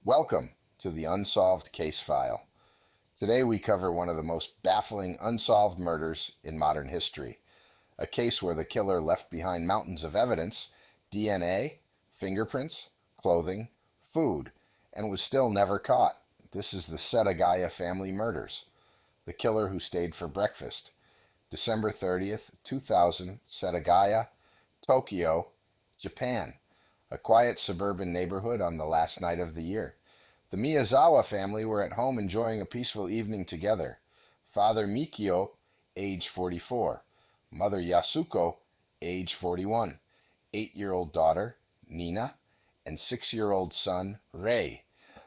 Welcome to the Unsolved Case File. Today we cover one of the most baffling unsolved murders in modern history. A case where the killer left behind mountains of evidence, DNA, fingerprints, clothing, food, and was still never caught. This is the Setagaya family murders. The killer who stayed for breakfast. December 30th, 2000, Setagaya, Tokyo, Japan. A quiet suburban neighborhood on the last night of the year. The Miyazawa family were at home enjoying a peaceful evening together. Father Mikio, age 44. Mother Yasuko, age 41. 8-year-old daughter, Nina, and 6-year-old son, Rei.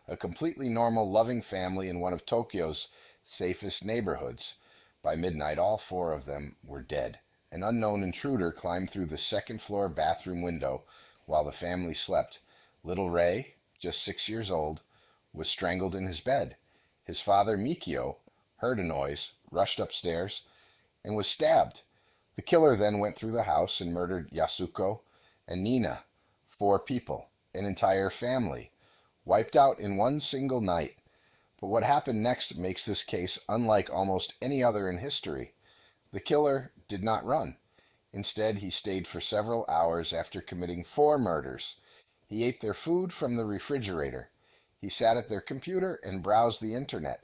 A completely normal, loving family in one of Tokyo's safest neighborhoods. By midnight, all four of them were dead. An unknown intruder climbed through the second-floor bathroom window while the family slept. Little Rei, just 6 years old, was strangled in his bed. His father, Mikio, heard a noise, rushed upstairs, and was stabbed. The killer then went through the house and murdered Yasuko and Nina, four people, an entire family, wiped out in one single night. But what happened next makes this case unlike almost any other in history. The killer did not run. Instead, he stayed for several hours after committing four murders. He ate their food from the refrigerator. He sat at their computer and browsed the internet.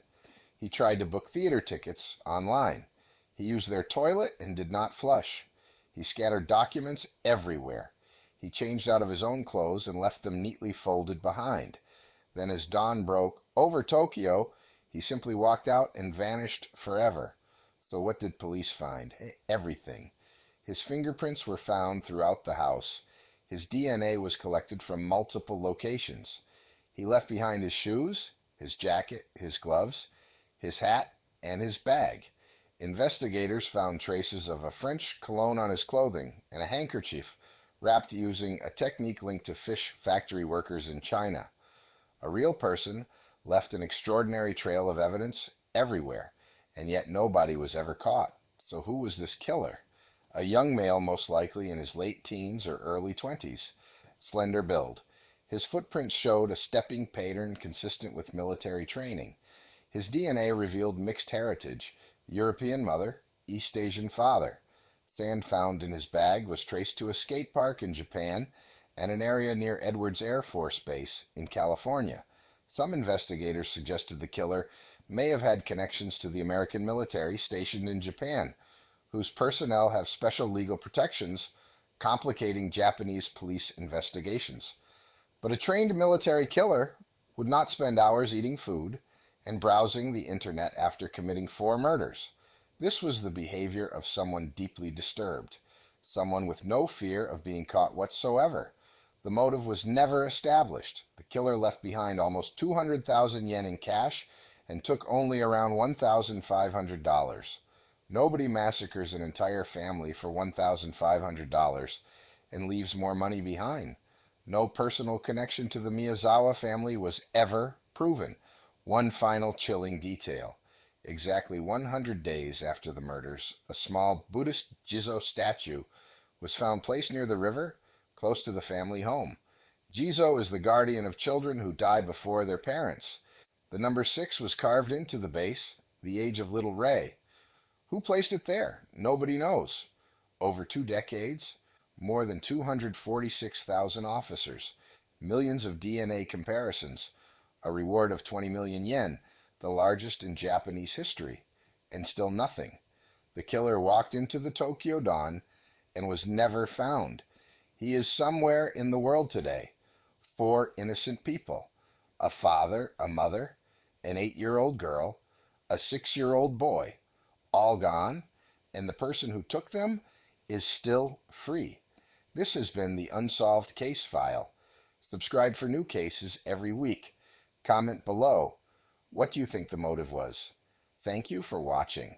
He tried to book theater tickets online. He used their toilet and did not flush. He scattered documents everywhere. He changed out of his own clothes and left them neatly folded behind. Then, as dawn broke over Tokyo, he simply walked out and vanished forever. So what did police find? Everything. His fingerprints were found throughout the house. His DNA was collected from multiple locations. He left behind his shoes, his jacket, his gloves, his hat, and his bag. Investigators found traces of a French cologne on his clothing and a handkerchief wrapped using a technique linked to fish factory workers in China. A real person left an extraordinary trail of evidence everywhere, and yet nobody was ever caught. So who was this killer? A young male, most likely in his late teens or early 20s. Slender build. His footprints showed a stepping pattern consistent with military training. His DNA revealed mixed heritage, European mother, East Asian father. Sand found in his bag was traced to a skate park in Japan and an area near Edwards Air Force Base in California. Some investigators suggested the killer may have had connections to the American military stationed in Japan, whose personnel have special legal protections, complicating Japanese police investigations. But a trained military killer would not spend hours eating food and browsing the internet after committing four murders. This was the behavior of someone deeply disturbed, someone with no fear of being caught whatsoever. The motive was never established. The killer left behind almost 200,000 yen in cash and took only around $1,500. Nobody massacres an entire family for $1,500 and leaves more money behind. No personal connection to the Miyazawa family was ever proven. One final chilling detail. Exactly 100 days after the murders, a small Buddhist Jizo statue was found placed near the river, close to the family home. Jizo is the guardian of children who die before their parents. The number 6 was carved into the base, the age of little Ray. Who placed it there? Nobody knows. Over 2 decades, more than 246,000 officers, millions of DNA comparisons, a reward of 20 million yen, the largest in Japanese history, and still nothing. The killer walked into the Tokyo dawn and was never found. He is somewhere in the world today. Four innocent people: a father, a mother, an 8-year-old girl, a 6-year-old boy, all gone, and the person who took them is still free. This has been the Unsolved Case File. Subscribe for new cases every week. Comment below. What do you think the motive was? Thank you for watching.